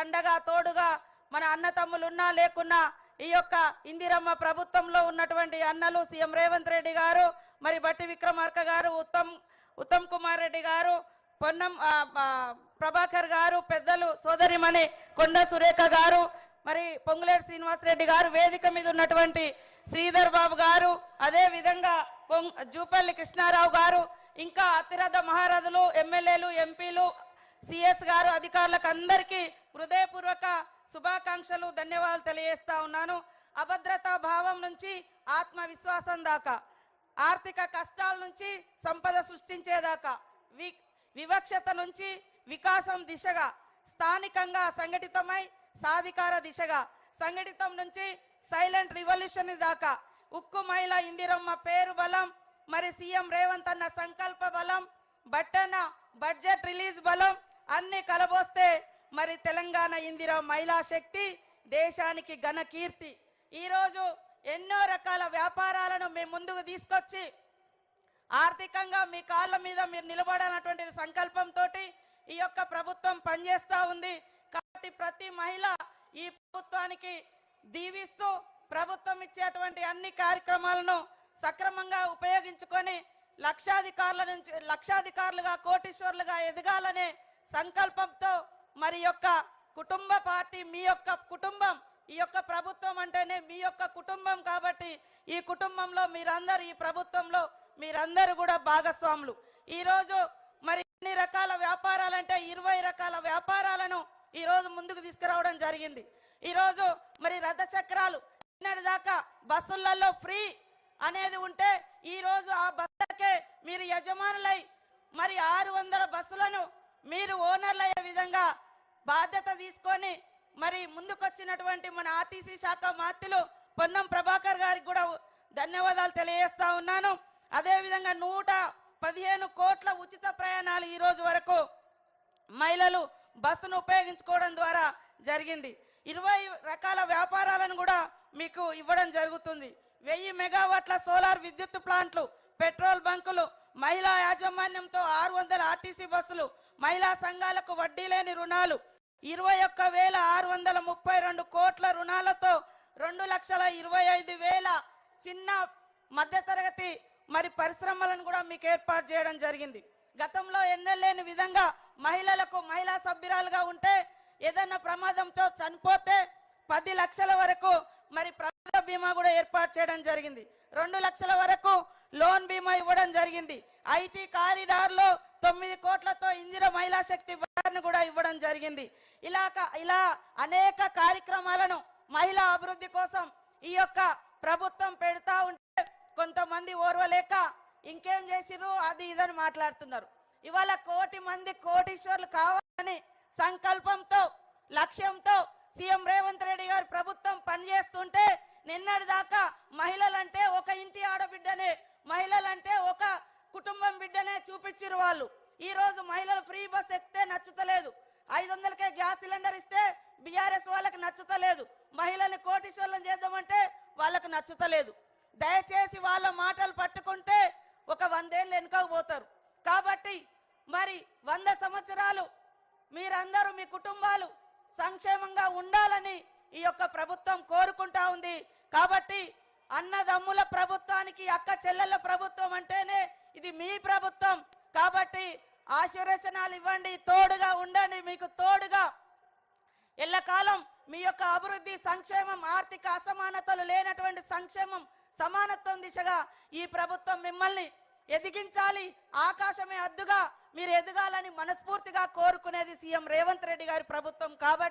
అండగా తోడుగా మన అన్నతమ్ములు ఉన్నా లేకున్నా ఈ యొక్క ఇందిరమ్మ ప్రభుత్వంలో ఉన్నటువంటి అన్నలు సీఎం రేవంత్ రెడ్డి గారు, మరి బట్టి విక్రమార్క గారు, ఉత్తమ్ కుమార్ రెడ్డి గారు, పొన్నం ప్రభాకర్ గారు, పెద్దలు సోదరిమణి కొండ సురేఖ గారు, మరి పొంగులేటి శ్రీనివాసరెడ్డి గారు, వేదిక మీద ఉన్నటువంటి శ్రీధర్ బాబు గారు, అదే విధంగా జూపల్లి కృష్ణారావు గారు, ఇంకా అతిరథ మహారథులు, ఎమ్మెల్యేలు, ఎంపీలు, సిఎస్ గారు, అధికారులకు అందరికీ హృదయపూర్వక శుభాకాంక్షలు, ధన్యవాదాలు తెలియజేస్తా ఉన్నాను. అభద్రతా భావం నుంచి ఆత్మవిశ్వాసం దాకా, ఆర్థిక కష్టాల నుంచి సంపద సృష్టించేదాకా, వివక్షత నుంచి వికాసం దిశగా, స్థానికంగా సంఘటితమై సాధికార దిశగా, సంఘటితం నుంచి సైలెంట్ రివల్యూషన్ దాకా, ఉక్కు మహిళ ఇందిరమ్మ పేరు బలం, మరి సీఎం రేవంత్ అన్న సంకల్ప బలం, బట్టన్న బడ్జెట్ రిలీజ్ బలం అన్ని కలబోస్తే మరి తెలంగాణ ఇందిర మహిళా శక్తి దేశానికి ఘన కీర్తి. ఈరోజు ఎన్నో రకాల వ్యాపారాలను మేము ముందుకు తీసుకొచ్చి ఆర్థికంగా మీ కాళ్ళ మీద మీరు నిలబడాలన్నటువంటి సంకల్పంతో ఈ యొక్క ప్రభుత్వం పనిచేస్తూ ఉంది. కాబట్టి ప్రతి మహిళ ఈ ప్రభుత్వానికి దీవిస్తూ ప్రభుత్వం ఇచ్చేటువంటి అన్ని కార్యక్రమాలను సక్రమంగా ఉపయోగించుకొని లక్షాధికారులుగా కోటీశ్వరులుగా ఎదగాలనే సంకల్పంతో మరి యొక్క కుటుంబ పార్టీ, మీ యొక్క కుటుంబం, ఈ యొక్క ప్రభుత్వం అంటేనే మీ యొక్క కుటుంబం కాబట్టి ఈ కుటుంబంలో మీరందరూ, ఈ ప్రభుత్వంలో మీరందరూ కూడా భాగస్వాములు. ఈరోజు మరి ఎన్ని రకాల వ్యాపారాలంటే 20 రకాల వ్యాపారాలను ఈరోజు ముందుకు తీసుకురావడం జరిగింది. ఈరోజు మరి రథ చక్రాలు నిన్నటిదాకా బస్సులలో ఫ్రీ అనేది ఉంటే ఈరోజు ఆ బస్సులకే మీరు యజమానులై మరి 600 బస్సులను మీరు ఓనర్లు అయ్యే విధంగా బాధ్యత తీసుకొని మరి ముందుకొచ్చినటువంటి మన ఆర్టీసీ శాఖ మంత్రులు పొన్నం ప్రభాకర్ గారికి కూడా ధన్యవాదాలు తెలియజేస్తా ఉన్నాను. అదేవిధంగా 115 కోట్ల ఉచిత ప్రయాణాలు ఈ రోజు వరకు మహిళలు బస్సును ఉపయోగించుకోవడం ద్వారా జరిగింది. 20 రకాల వ్యాపారాలను కూడా మీకు ఇవ్వడం జరుగుతుంది. 1000 మెగావాట్ల సోలార్ విద్యుత్ ప్లాంట్లు, పెట్రోల్ బంకులు, మహిళా యాజమాన్యంతో 600 ఆర్టీసీ బస్సులు, మహిళా సంఘాలకు వడ్డీ లేని రుణాలు, 21,632 కోట్ల రుణాలతో 2,25,000 చిన్న మధ్యతరగతి మరి పరిశ్రమలను కూడా మీకు ఏర్పాటు చేయడం జరిగింది. గతంలో ఎన్నెలేని విధంగా మహిళలకు, మహిళా సభ్యురాలుగా ఉంటే ఏదైనా ప్రమాదంతో చనిపోతే 10 లక్షల వరకు మరి ప్రమాద బీమా కూడా ఏర్పాటు చేయడం జరిగింది. 2 లక్షల వరకు లోన్ బీమా ఇవ్వడం జరిగింది. ఐటీ కారిడార్లో 9 కోట్లతో ఇందిర మహిళా శక్తి బజార్ను కూడా ఇవ్వడం జరిగింది. ఇలా అనేక కార్యక్రమాలను మహిళా అభివృద్ధి కోసం ఈ యొక్క ప్రభుత్వం పెడతా ఉంటే కొంతమంది ఓర్వలేక ఇంకేం చేసిరు అది ఇదని మాట్లాడుతున్నారు. ఇవాళ 1 కోటి మంది కోటీశ్వర్లు కావాలని సంకల్పంతో, లక్ష్యంతో సీఎం రేవంత్ రెడ్డి గారు ప్రభుత్వం పనిచేస్తుంటే నిన్నటిదాకా మహిళలంటే ఒక ఇంటి ఆడబిడ్డనే, మహిళలంటే ఒక కుటుంబం బిడ్డనే చూపించారు వాళ్ళు. ఈ రోజు మహిళలు ఫ్రీ బస్ ఎక్కితే నచ్చుతలేదు, 500కే గ్యాస్ సిలిండర్ ఇస్తే బీఆర్ఎస్ వాళ్ళకి నచ్చుతలేదు, మహిళల్ని కోటీశ్వర్లను చేద్దామంటే వాళ్ళకు నచ్చుతలేదు. దయచేసి వాళ్ళ మాటలు పట్టుకుంటే ఒక 100 ఏళ్ళు వెనుకపోతారు. కాబట్టి మరి 100 సంవత్సరాలు మీరందరూ మీ కుటుంబాలు సంక్షేమంగా ఉండాలని ఈ యొక్క ప్రభుత్వం కోరుకుంటా ఉంది. కాబట్టి అన్నదమ్ముల ప్రభుత్వానికి, అక్క చెల్లెళ్ళ ప్రభుత్వం అంటేనే ఇది మీ ప్రభుత్వం. కాబట్టి ఆశీర్వచనాలు ఇవ్వండి, తోడుగా ఉండండి, మీకు తోడుగా ఎల్లకాలం మీ యొక్క అభివృద్ధి, సంక్షేమం, ఆర్థిక అసమానతలు లేనటువంటి సంక్షేమం, సమానత్వం దిశగా ఈ ప్రభుత్వం మిమ్మల్ని ఎదిగించాలి. ఆకాశమే హద్దుగా మీరు ఎదగాలని మనస్ఫూర్తిగా కోరుకునేది సీఎం రేవంత్ రెడ్డి గారి ప్రభుత్వం. కాబట్టి